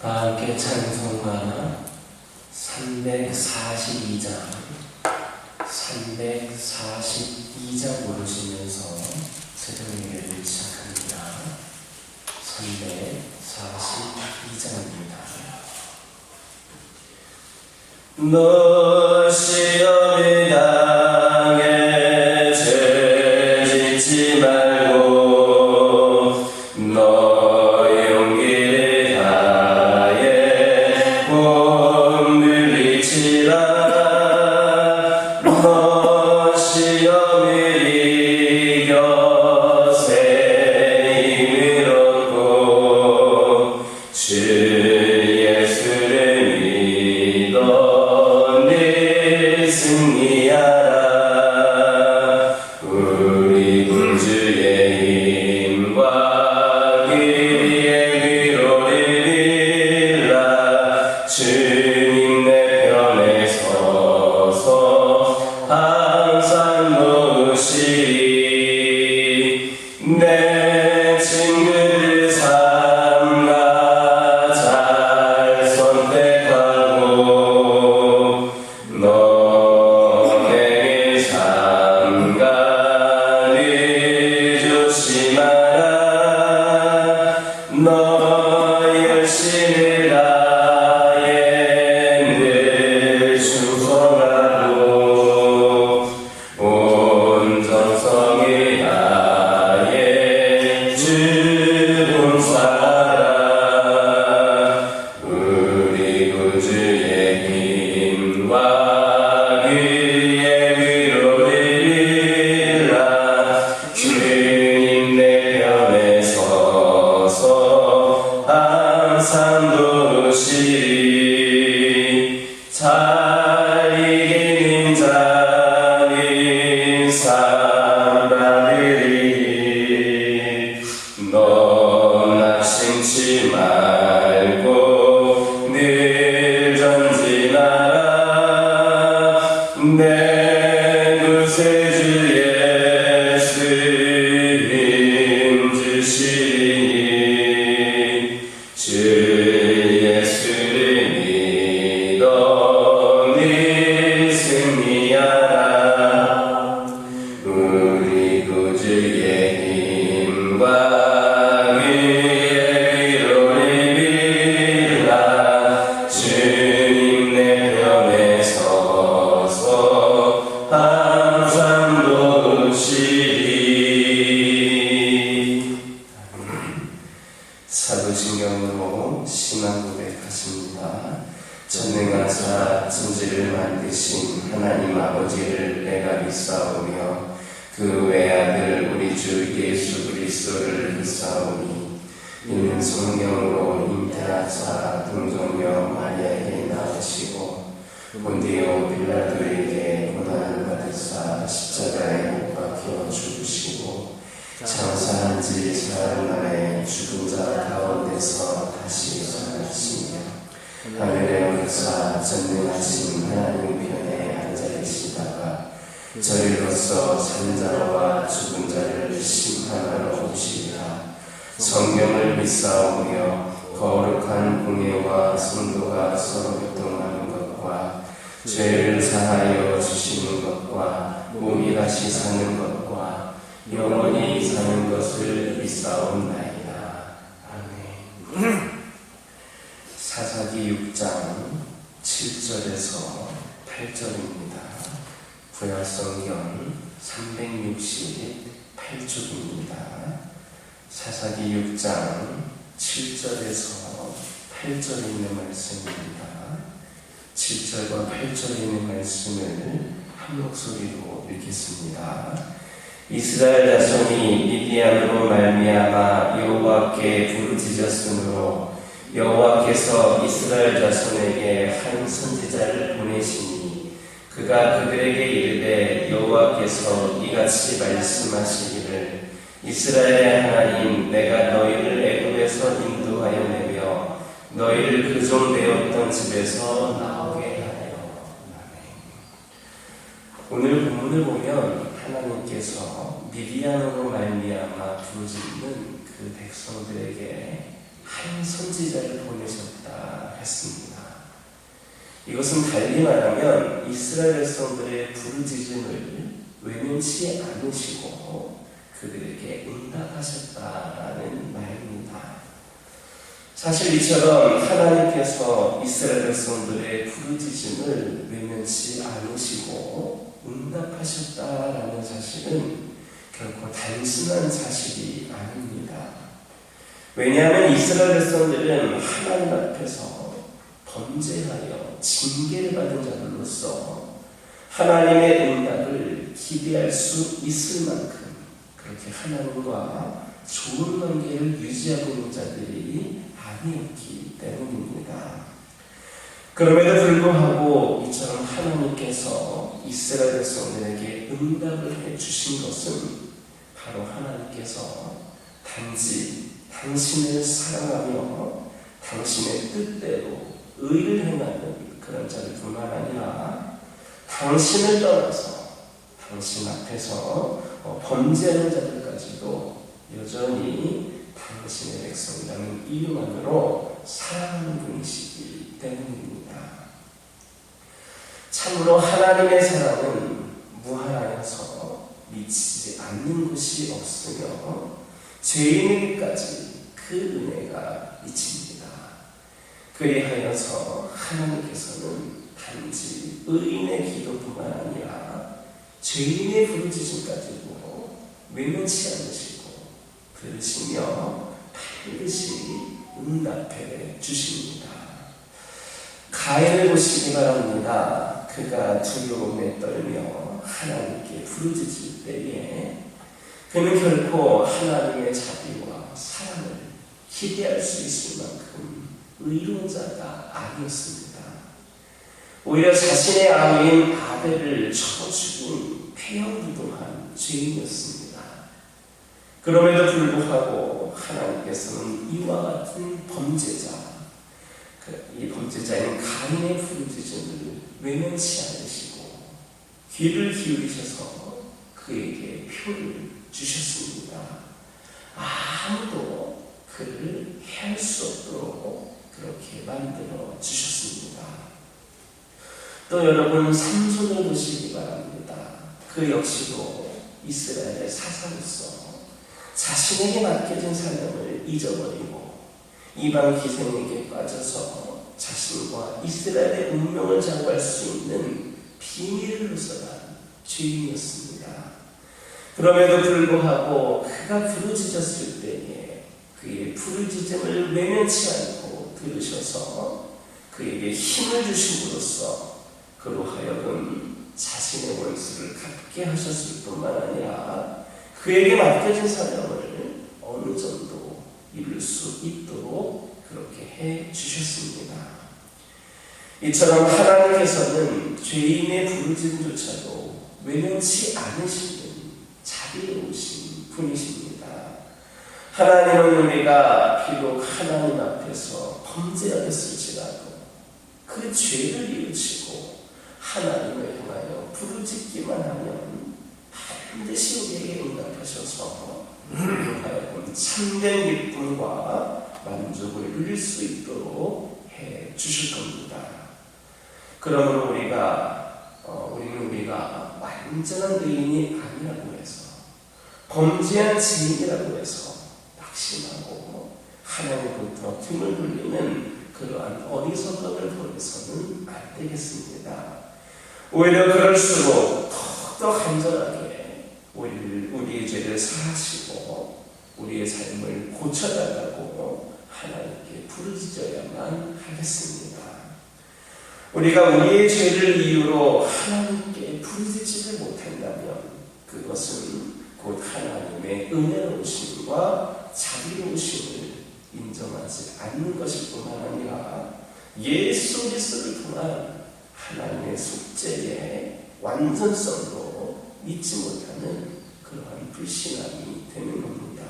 다 함께 찬송가 342장 부르시면서 새벽 예배를 시작합니다. 342장입니다. 너 시험에 당해 죄짓지 말고 너 용기를 다해 못 물리치라. 너 시험을 이겨 새 힘을 얻고 주 예수를 믿어 늘 승리하라. 우리 구주의 힘과 그의 위로를 빌라. 주님 내 편에 서서 항상 놓으시리. 내 친구를 삼가 잘 선택하고 너 내게 삼가 늘 조심하라. 너 열심을 다해 늘 충성하고 온 정성을 다해 주 봉사하라. 우리 구주의 힘과 그의 위로를 빌라. 주님 내 편에 서서 항상 도우시리. 잘 이기는 자는 상 받으리. 너 낙심치 말고 늘 전진하라. 내 구세주 예수 힘 주시니. 주 예수를 믿어 늘 승리하라. 우리 구주의 힘과 그의 위로를 빌라. 주님 내 편에 서서 항상 도우시리. 사도신경으로 신앙 고백하십니다. 전능하사 천지를 만드신 하나님 아버지를 내가 믿사오며 그 외아들 우리 주 예수 그리스도를 믿사오니 이는 성령으로 잉태하사 동정녀 마리아에게 낳으시고 본디오 빌라도에게 고난을 받으사 십자가에 못 박혀 죽으시고 장사한 지 사흘 만에 죽은 자 가운데서 다시 살아나시며 하늘에 오르사 전능하신 하나님 편에 앉아 계시다가 저리로서 산 자와 죽은 자를 심판하러 오시리라. 성경을 믿사오며 거룩한 공예와 성도가 서로 교통하는 것과 죄를 사하여 주시는 것과 몸이 다시 사는 것과 영원히 사는 것을 믿사옵나이다. 아멘. 사사기 6장 7절에서 8절입니다. 구약성경 368쪽입니다. 사사기 6장 7절에서 8절에 있는 말씀입니다. 7절과 8절에 있는 말씀을 한 목소리로 읽겠습니다. 이스라엘 자손이 미디안으로 말미암아 여호와께 부르짖었으므로 여호와께서 이스라엘 자손에게 한 선지자를 보내시니 그가 그들에게 이르되 여호와께서 이같이 말씀하시기를 이스라엘의 하나님 내가 너희를 애굽에서 인도하여 내며 너희를 그 종 되었던 집에서 나오게 하여. 오늘 본문을 보면 하나님께서 미디안으로 말미암아 부르짖는 그 백성들에게 한 선지자를 보내셨다 했습니다. 이것은 달리 말하면 이스라엘 백성들의 부르짖음을 외면치 않으시고 그들에게 응답하셨다라는 말입니다. 사실 이처럼 하나님께서 이스라엘 백성들의 부르짖음을 외면치 않으시고 응답하셨다라는 사실은 결코 단순한 사실이 아닙니다. 왜냐하면 이스라엘 백성들은 하나님 앞에서 범죄하여 징계를 받은 자들로서 하나님의 응답을 기대할 수 있을 만큼 그렇게 하나님과 좋은 관계를 유지하고 있는 자들이 아니었기 때문입니다. 그럼에도 불구하고 이처럼 하나님께서 이스라엘 백성들에게 응답을 해주신 것은 바로 하나님께서 단지 당신을 사랑하며 당신의 뜻대로 의를 행하는 그런 자들 뿐만 아니라 당신을 떠나서 당신 앞에서 범죄하는 자들까지도 여전히 당신의 백성이라는 이름만으로 사랑하는 분이시기 때문입니다. 참으로 하나님의 사랑은 무한하여서 미치지 않는 곳이 없으며 죄인에게까지 그 은혜가 미칩니다. 그리하여서 하나님께서는 단지 의인의 기도뿐만 아니라 죄인의 부르짖음까지도 외면치 않으시고 들으시며 반드시 응답해 주십니다. 가인을 보시기 바랍니다. 그가 두려움에 떨며 하나님께 부르짖을 때에 그는 결코 하나님의 자비와 사랑을 기대할 수 있을 만큼 의로운 자가 아니었습니다. 오히려 자신의 아우인 아벨을 쳐 죽인 폐역무도한 죄인이었습니다. 그럼에도 불구하고 하나님께서는 이와 같은 범죄자, 이 범죄자인 가인의 부르짖음을 외면치 않으시고 귀를 기울이셔서 그에게 표를 주셨습니다. 아무도 그를 해할 수 없도록 그렇게 만들어 주셨습니다. 또 여러분 삼손을 보시기 바랍니다. 그 역시도 이스라엘의 사사로서 자신에게 맡겨진 사명을 잊어버리고 이방 기생에게 빠져서 자신과 이스라엘의 운명을 장구할 수 있는 비밀을 누설한 죄인이었습니다. 그럼에도 불구하고 그가 부르짖었을 때에 그의 부르짖음을 외면치 않고 들으셔서 그에게 힘을 주심으로써 그로 하여금 자신의 원수를 갚게 하셨을 뿐만 아니라 그에게 맡겨진 사명을 어느 정도 이룰 수 있도록 그렇게 해 주셨습니다. 이처럼 하나님께서는 죄인의 부르짖음조차도 외면치 않으시는 자비로우신 분이십니다. 하나님은 우리가 비록 하나님 앞에서 범죄하였을지라도 그 죄를 이으시고 하나님을 향하여 부르짖기만 하면 반드시 우리에게 응답하셔서 우리로 하여금 참된 기쁨과 만족을 누릴 수 있도록 해 주실 겁니다. 그러므로 우리가 완전한 의인이 아니라고 해서 범죄한 죄인이라고 해서 낙심하고 하나님부터 등을 돌리는 그러한 어리석음을 버려서는 안 되겠습니다. 오히려 그럴수록 더욱더 간절하게 우리의 죄를 사하시고 우리의 삶을 고쳐달라고 하나님께 부르짖어야만 하겠습니다. 우리가 우리의 죄를 이유로 하나님께 부르짖지를 못한다면 그것은 곧 하나님의 은혜로우심과 자비로우심을 인정하지 않는 것일 뿐만 아니라 예수 그리스도를 통한 하나님의 속죄의 완전성도 믿지 못하는 그러한 불신앙이 되는 겁니다.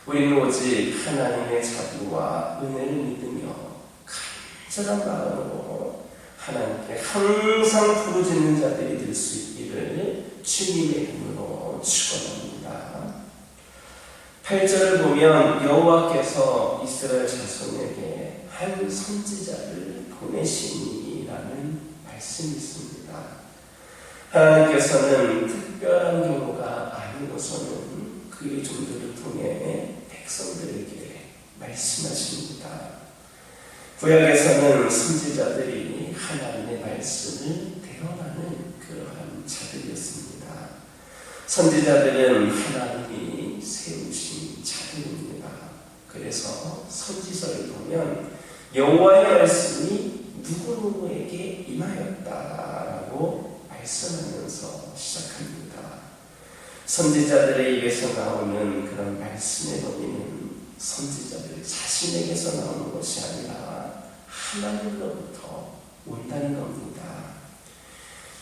우리는 오직 하나님의 자비와 은혜를 믿으며 간절한 마음으로 하나님께 항상 부르짖는 자들이 될 수 있기를 주님의 이름으로 축원합니다. 8절을 보면 여호와께서 이스라엘 자손에게 한 선지자를 보내시니라는 말씀이 있습니다. 하나님께서는 특별한 경우가 아니고서는 그의 종들을 통해 백성들에게 말씀하십니다. 구약에서는 선지자들이 하나님의 말씀을 대언하는 그러한 자들이었습니다. 선지자들은 하나님이 세우신 자들입니다. 그래서 선지서를 보면 여호와의 말씀이 누구누구에게 임하였다라고 말씀하면서 시작합니다. 선지자들에 의해서 나오는 그런 말씀의 의미는 선지자들 자신에게서 나오는 것이 아니라 하나님으로부터 온다는 겁니다.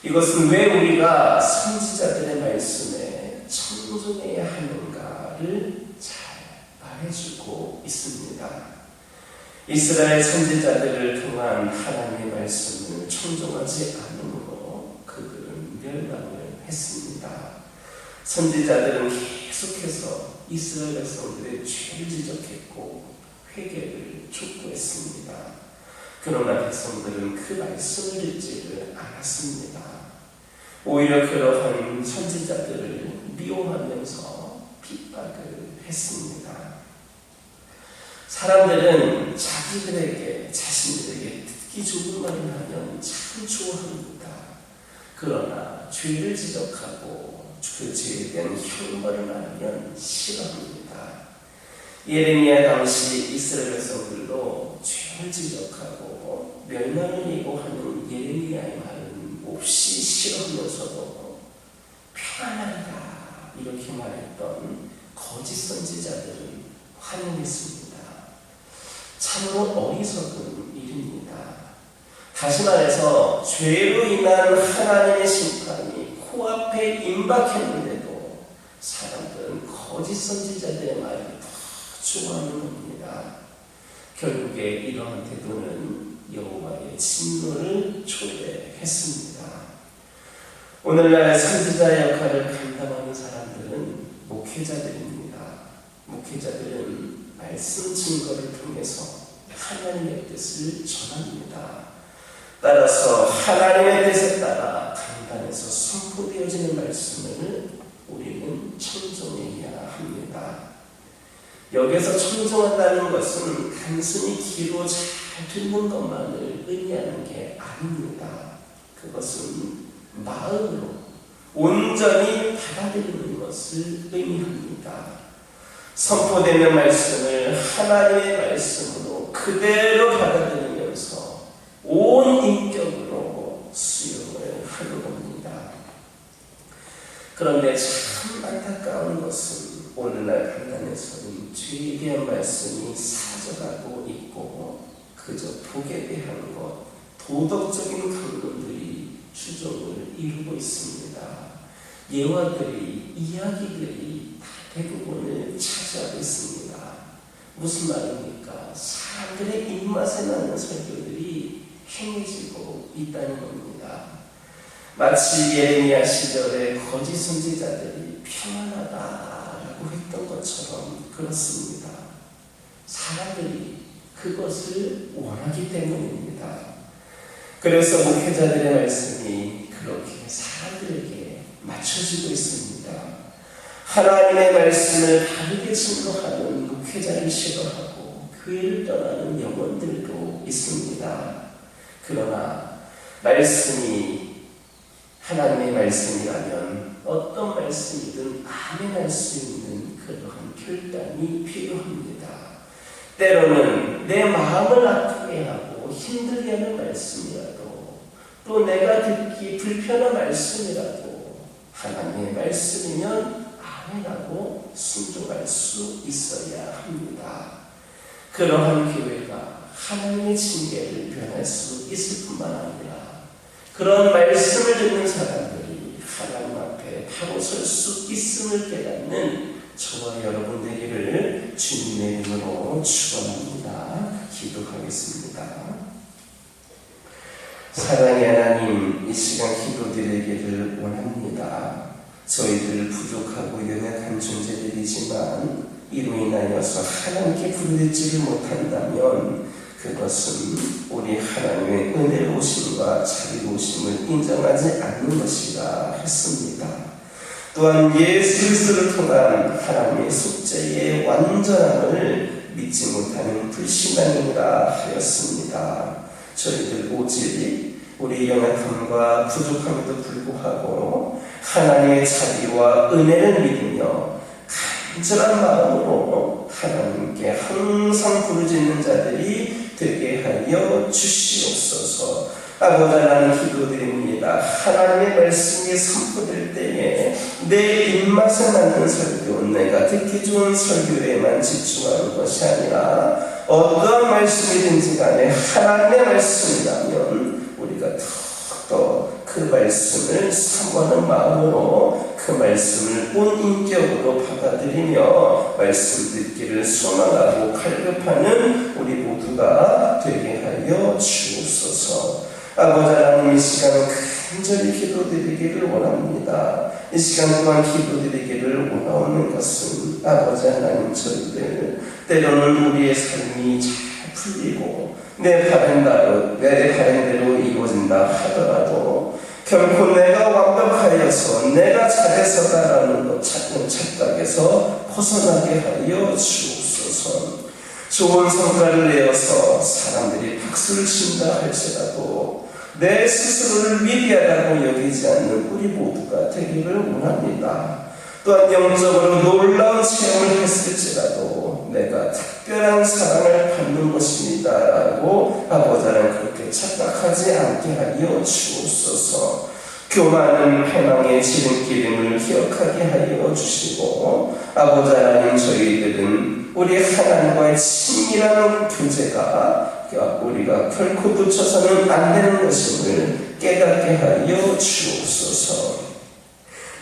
이것은 왜 우리가 선지자들의 말씀에 청종해야 하는가를 잘 말해주고 있습니다. 이스라엘 선지자들을 통한 하나님의 말씀을 청종하지 않으므로 그들은 멸망을 했습니다. 선지자들은 계속해서 이스라엘 백성들의 죄를 지적했고 회개를 촉구했습니다. 그러나 백성들은 그 말씀을 듣지를 않았습니다. 오히려 그러한 선지자들을 미워하면서 핍박을 했습니다. 사람들은 자신들에게 듣기 좋은 말을 하면 참 좋아합니다. 그러나 죄를 지적하고 그 죄에 대한 형벌을 말하면 싫어합니다. 예레미야 당시 이스라엘 백성들도 죄를 지적하고 멸망을 예고하는 예레미야의 말은 몹시 싫어하면서도 평안하다 이렇게 말했던 거짓 선지자들은 환영했습니다. 참으로 어리석은 일입니다. 다시 말해서 죄로 인한 하나님의 심판이 코앞에 임박했는데도 사람들은 거짓 선지자들의 말을 더 좋아하는 겁니다. 결국에 이러한 태도는 여호와의 진노를 초래했습니다. 오늘날 선지자의 역할을 감당하는 사람들은 목회자들입니다. 목회자들은 말씀 증거를 통해서 하나님의 뜻을 전합니다. 따라서 하나님의 뜻에 따라 강단에서 선포되어지는 말씀을 우리는 청종해야 합니다. 여기서 청종한다는 것은 단순히 귀로 잘 듣는 것만을 의미하는 게 아닙니다. 그것은 마음으로 온전히 받아들이는 것을 의미합니다. 선포되는 말씀을 하나님의 말씀으로 그대로 받아들이면서 온 인격으로 수용을 하는 겁니다. 그런데 참 안타까운 것은 오늘날 강단에서는 죄에 대한 말씀이 사라져가고 있고 그저 복에 대한 것, 도덕적인 강론들이 주종을 이루고 있습니다. 예화들이, 이야기들이 다 대부분을 차지하고 있습니다. 무슨 말입니까? 사람들의 입맛에 맞는 설교들이 행해지고 있다는 겁니다. 마치 예레미야 시절에 거짓 선지자들이 평안하다라고 했던 것처럼 그렇습니다. 사람들이 그것을 원하기 때문입니다. 그래서 목회자들의 말씀이 그렇게 사람들에게 맞춰지고 있습니다. 하나님의 말씀을 바르게 증거하는 목회자를 싫어하고 교회를 떠나는 영혼들도 있습니다. 그러나 말씀이 하나님의 말씀이라면 어떤 말씀이든 아멘할 수 있는 그러한 결단이 필요합니다. 때로는 내 마음을 아프게 하고 힘들게 하는 말씀이라도 또 내가 듣기 불편한 말씀이라도 하나님의 말씀이면 아멘하고 순종할 수 있어야 합니다. 그러한 교회가 하나님의 징계를 변할 수 있을 뿐만 아니라 그런 말씀을 듣는 사람들이 하나님 앞에 바로 설 수 있음을 깨닫는 저와 여러분 되기를 주님의 이름으로 축원합니다. 기도하겠습니다. 사랑의 하나님, 이 시간 기도드리기를 원합니다. 저희들 부족하고 연약한 존재들이지만 이로 인하여서 하나님께 부르짖지를 못한다면 그것은 우리 하나님의 은혜로우심과 자비로우심을 인정하지 않는 것이라 했습니다. 또한 예수 그리스도를 통한 하나님의 속죄의 완전함을 믿지 못하는 불신앙이라 하였습니다. 저희들 오직 우리 연약함과 부족함에도 불구하고 하나님의 자비와 은혜를 믿으며 간절한 마음으로 하나님께 항상 부르짖는 자들이 되게 하여 주시옵소서. 아버지 하나님 기도드립니다. 하나님의 말씀이 선포될 때에 내 입맛에 맞는 설교, 내가 듣기 좋은 설교에만 집중하는 것이 아니라 어떠한 말씀이든지 간에 하나님의 말씀이라면 우리가 더욱더 그 말씀을 사모하는 마음으로 그 말씀을 온 인격으로 받아들이며 말씀 듣기를 소망하고 갈급하는 우리 모두가 되게 하여 주옵소서. 아버지 하나님, 이 시간 간절히 기도드리기를 원합니다. 이 시간 동안 기도드리기를 원하는 것은 아버지 하나님, 저희들 때로는 우리의 삶이 잘 풀리고 내 바른대로 이루어진다 하더라도 결코 내가 완벽하여서 내가 잘해서다라는 것 찾는 착각에서 벗어나게 하여 주옵소서. 좋은 성과를 내어서 사람들이 박수를 친다 할지라도 내 스스로를 위대하다고 여기지 않는 우리 모두가 되기를 원합니다. 또한 영적으로 놀라운 체험을 했을지라도 내가 특별한 사랑을 받는 것입니다 라고 아버지는 그렇게 착각하지 않게 하여 주옵소서. 교만은 패망의 지름길임을 기억하게 하여 주시고 아버지 하나님, 저희들은 우리 하나님과의 친밀한 교제가 우리가 결코 놓쳐서는 안 되는 것임을 깨닫게 하여 주옵소서.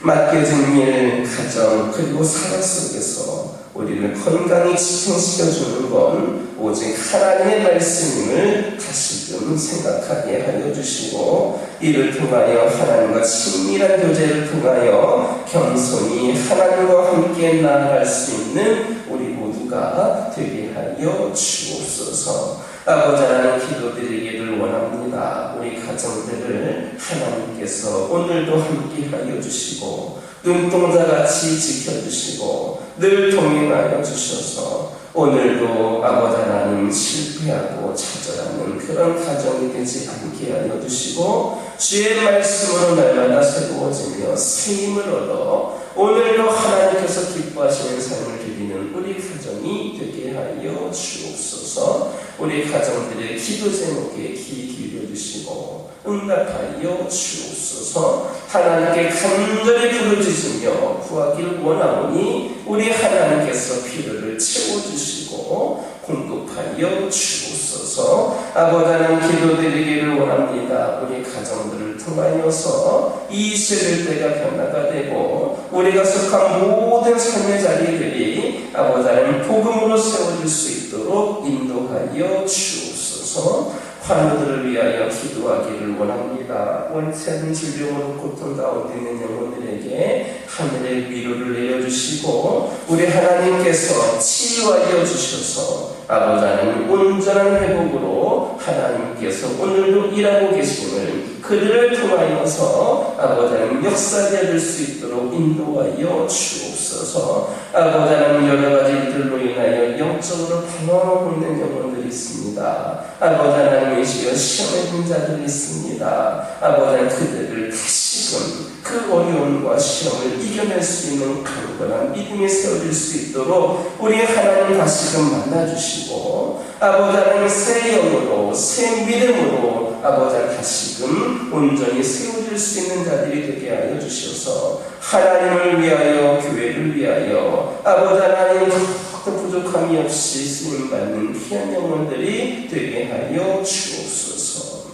맡겨진 일, 가정, 그리고 살아 속에서 우리를 건강히 집중시켜주는 건 오직 하나님의 말씀임을 다시금 생각하게 하여 주시고 이를 통하여 하나님과 친밀한 교제를 통하여 겸손히 하나님과 함께 나아갈 수 있는 우리 모두가 되게 하여 주옵소서. 아버지 하나님, 기도드리기를 원합니다. 우리 가정들을 하나님께서 오늘도 함께 하여 주시고 눈동자같이 지켜주시고 늘 동행하여 주셔서 오늘도 아버지 하나님 실패하고 좌절하는 그런 가정이 되지 않게 하여 주시고 주의 말씀으로 날마다 새로워지며 새 힘을 얻어 오늘도 하나님께서 기뻐하시는 삶을 드리는 우리 가정이 되게 하여 주옵소서. 우리 가정들의 기도 제목에 귀 기울여 주시고 응답하여 주옵소서. 하나님께 간절히 부르짖으며 구하길 원하오니 우리 하나님께서 필요를 채워주시고 공급하여 주옵소서. 아버지 하나님, 기도드리기를 원합니다. 우리 가정들을 통하여서 이 세대가 변화가 되고 우리가 속한 모든 삶의 자리들이 아버지 하나님 복음으로 세워질 수 있도록 인도하여 주옵소서. 환우들을 위하여 기도하기를 원합니다. 원치 않는 질병으로 고통 가운데 있는 영혼들에게 하늘의 위로를 내려주시고 우리 하나님께서 치유하여 주셔서 아버지 하나님 온전한 회복으로 하나님께서 오늘도 일하고 계심을 그들을 통하여서 아버지 하나님 역사되어질 수 있도록 인도하여 주옵소서. 아버지 하나님, 여러 가지 일들로 인하여 영적으로 방황하고 있는 영혼들이 있습니다. 아버지 하나님, 시험에 든 자들이 있습니다. 아버지 하나님, 그들을 다시금 그 어려움과 시험을 이겨낼 수 있는 강건한 믿음이 세워질 수 있도록 우리 하나님 다시금 만나주시고 아버지 하나님, 새 영으로 새 믿음으로 아버지 하나님 다시금 온전히 세워질 수 있는 자들이 되게 하여 주셔서 하나님을 위하여 교회를 위하여 아버지 하나님 더욱더 부족함이 없이 쓰임받는 귀한 영혼들이 되게 하여 주옵소서.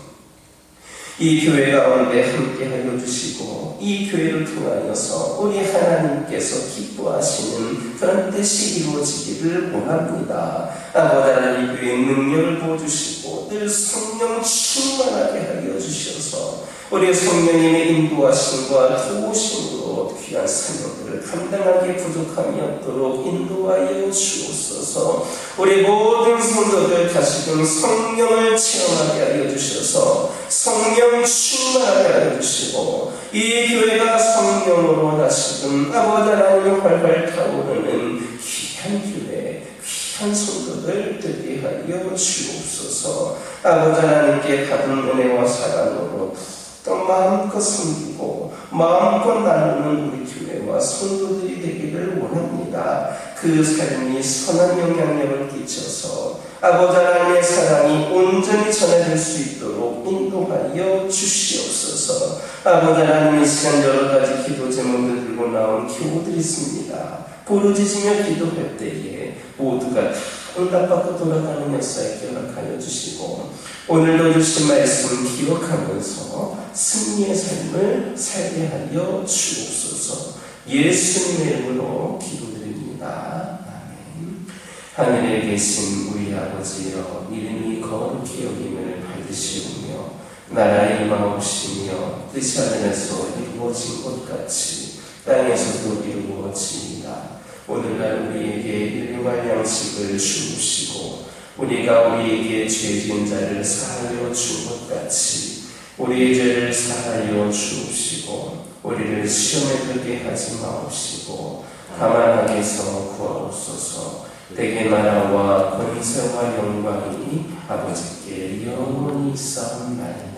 이 교회 가운데 함께 하여 주시고 이 교회를 통하여서 우리 하나님께서 기뻐하시는 그런 뜻이 이루어지기를 원합니다. 아버지 하나님, 교회의 능력을 부어주시고 늘 성령 충만하게 하여 주셔서 우리 성령님의 인도하심과 도우심으로 귀한 사명들을 감당하기 부족함이 없도록 인도하여 주옵소서. 우리 모든 성도들 다시금 성령을 체험하게 하여 주셔서 성령 충만하게 하여 주시고 이 교회가 성령으로 다시금 아버지 하나님의 활활 타오르는 귀한 교회, 귀한 성도들 되게 하여 주옵소서. 아버지 하나님께 받은 은혜와 사랑으로 또 마음껏 섬기고 마음껏 나누는 우리 교회와 성도들이 되기를 원합니다. 그 삶이 선한 영향력을 끼쳐서 아버지 하나님의 사랑이 온전히 전해질 수 있도록 인도하여 주시옵소서. 아버지 하나님의 시간 여러 가지 기도 제목을 들고 나온 교우들이 있습니다. 부르짖으며 기도할 때에 모두가 응답받고 돌아가는 역사에 기억하여 주시고 오늘도 주신 말씀 기억하면서 승리의 삶을 살게 하여 주옵소서. 예수님의 이름으로 기도드립니다. 아멘. 하늘에 계신 우리 아버지여, 이름이 거룩히 여김을 받으시오며 나라의 임하옵시며 뜻이 하늘에서 이루어진 것 같이 땅에서도 이루어지이다. 오늘날 우리에게 일용할 양식을 주옵시고 우리가 우리에게 죄 지은 자를 사하여 준 것 같이 우리의 죄를 사하여 주옵시고 우리를 시험에 들게 하지 마옵시고 다만 악에서 구하옵소서. 대개 나라와 권세와 영광이 아버지께 영원히 있사옵나이다.